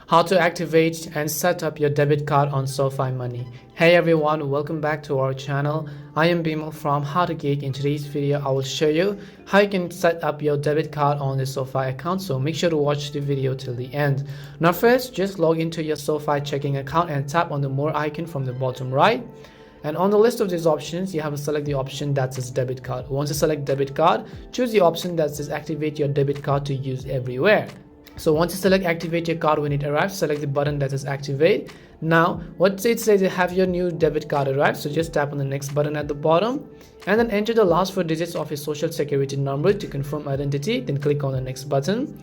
How to activate and set up your debit card on Sofi Money. Hey everyone, welcome back to our channel. I am Bimal from How to Geek. In today's video, I will show you how you can set up your debit card on the Sofi account. So make sure to watch the video till the end. Now first, just log into your Sofi checking account and tap on the more icon from the bottom right. And on the list of these options, you have to select the option that says debit card. Once you select debit card, choose the option that says activate your debit card to use everywhere. So once you select activate your card, when it arrives, select the button that says activate. Now what it says is have your new debit card arrived, so just tap on the next button at the bottom and then enter the last 4 digits of your social security number to confirm identity, then click on the next button.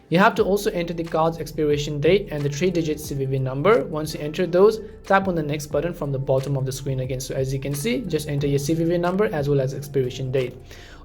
You have to also enter the card's expiration date and the 3-digit CVV number. Once you enter those, tap on the next button from the bottom of the screen again. So as you can see, just enter your CVV number as well as expiration date.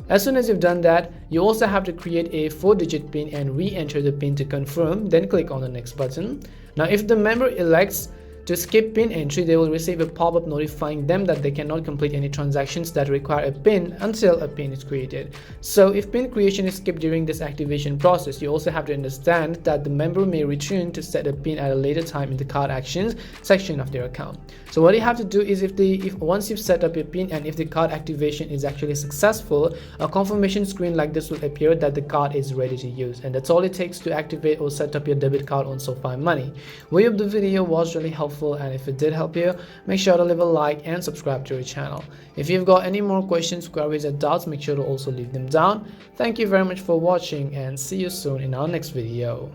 As soon as you've done that, you also have to create a 4-digit PIN and re-enter the PIN to confirm, then click on the next button. Now if the member elects to skip PIN entry, they will receive a pop-up notifying them that they cannot complete any transactions that require a PIN until a PIN is created. So if PIN creation is skipped during this activation process, you also have to understand that the member may return to set a PIN at a later time in the card actions section of their account. So what you have to do is if once you've set up your PIN and if the card activation is actually successful, a confirmation screen like this will appear that the card is ready to use. And that's all it takes to activate or set up your debit card on Sofi Money. We hope the video was really helpful, and if it did help you, make sure to leave a like and subscribe to our channel. If you've got any more questions, queries or doubts, make sure to also leave them down. Thank you very much for watching and see you soon in our next video.